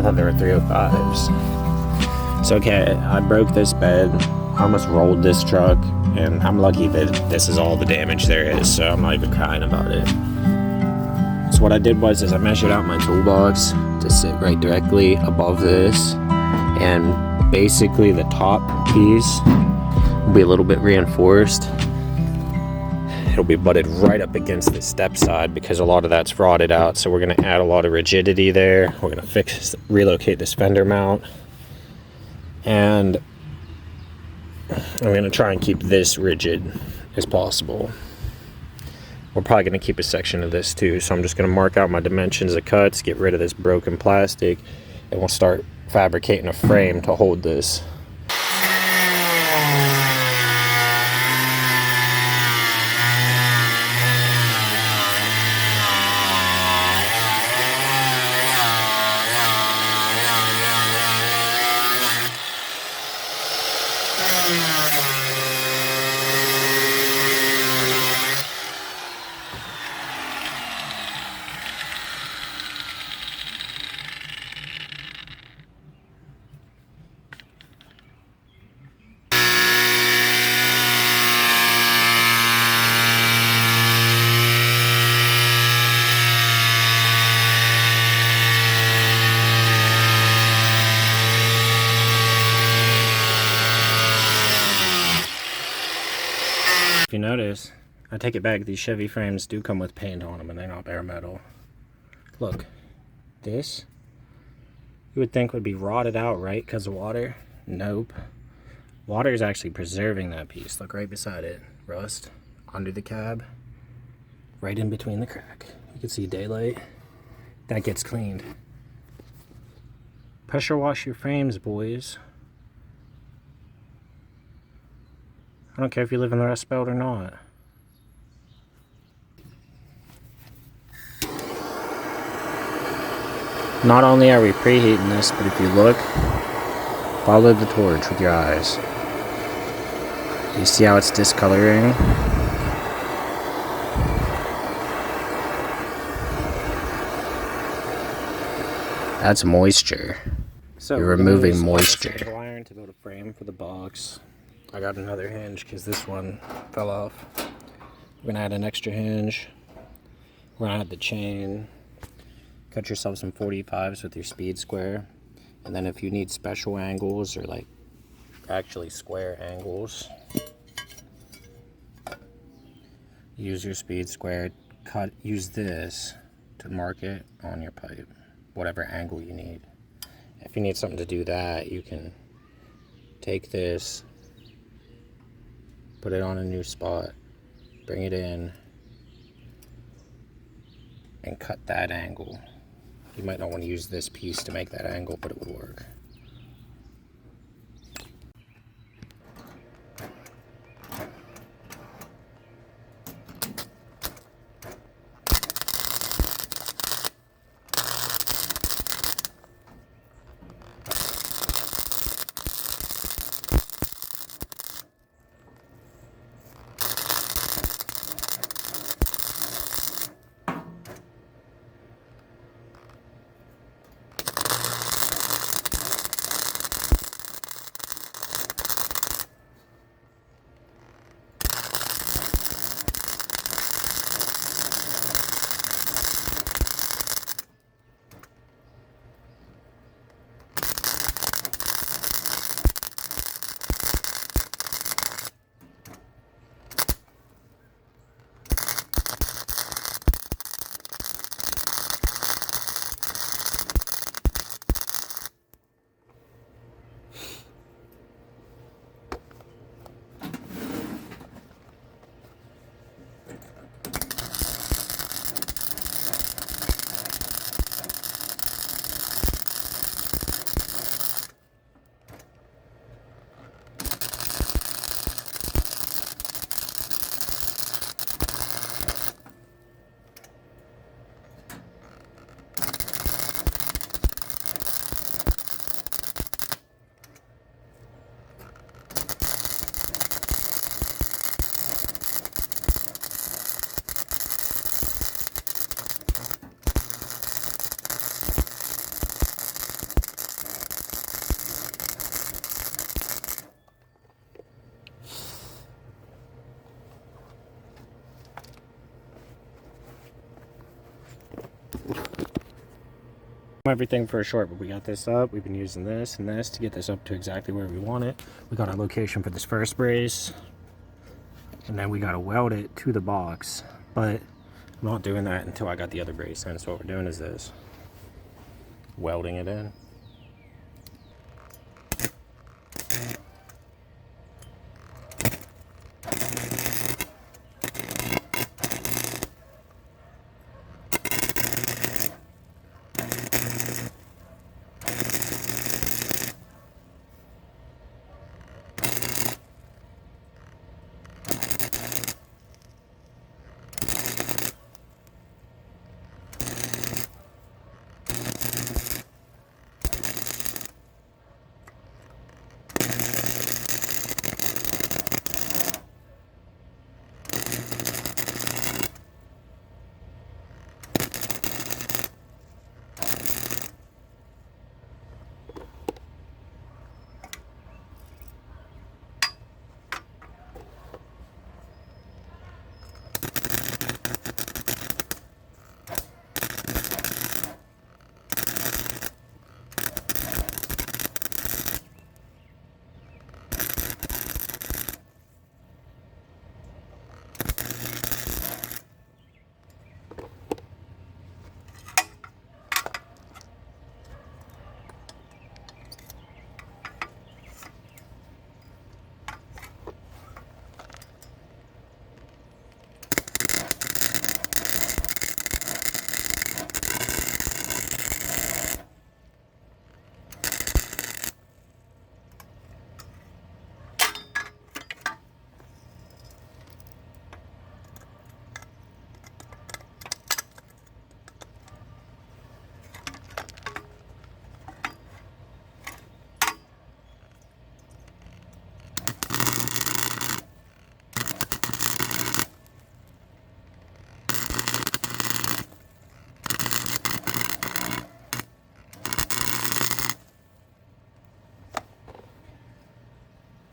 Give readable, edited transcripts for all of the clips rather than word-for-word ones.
thought they were 305s. So okay, I broke this bed. I almost rolled this truck, and I'm lucky that this is all the damage there is, so I'm not even crying about it. So what I did was I measured out my toolbox to sit right directly above this, and basically the top piece will be a little bit reinforced. It'll be butted right up against the step side because a lot of that's rotted out, so we're going to add a lot of rigidity there. We're going to relocate this fender mount, and I'm going to try and keep this rigid as possible. We're probably going to keep a section of this too, so I'm just going to mark out my dimensions of cuts, get rid of this broken plastic, and we'll start fabricating a frame to hold this. If you notice, I take it back, these Chevy frames do come with paint on them and they're not bare metal. Look, this, you would think would be rotted out, right, because of water? Nope. Water is actually preserving that piece. Look right beside it, rust, under the cab, right in between the crack. You can see daylight. That gets cleaned. Pressure wash your frames, boys. I don't care if you live in the Rust Belt or not. Not only are we preheating this, but if you look, follow the torch with your eyes. You see how it's discoloring? That's moisture. So you're removing moisture. Iron to build a frame for the box. I got another hinge because this one fell off. We're gonna add an extra hinge. We're gonna add the chain. Cut yourself some 45s with your speed square. And then if you need special angles or like actually square angles, use your speed square. Use this to mark it on your pipe, whatever angle you need. If you need something to do that, you can take this, put it on a new spot, bring it in, and cut that angle. You might not want to use this piece to make that angle, but it would work. Everything for a short, but we got this up. We've been using this and this to get this up to exactly where we want it. We got our location for this first brace, and then we got to weld it to the box, but I'm not doing that until I got the other brace in. So what we're doing is this, welding it in.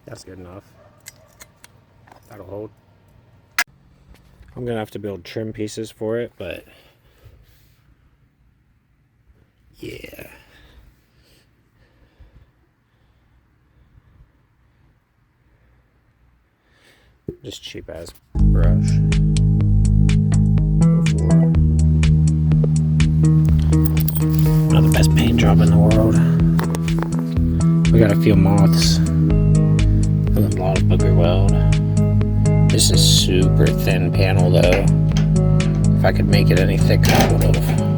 That's good enough. That'll hold. I'm gonna have to build trim pieces for it, but yeah. Just cheap ass brush. Not the best paint job in the world. We got a few moths. A lot of booger weld. This is super thin panel though. If I could make it any thicker, I would have.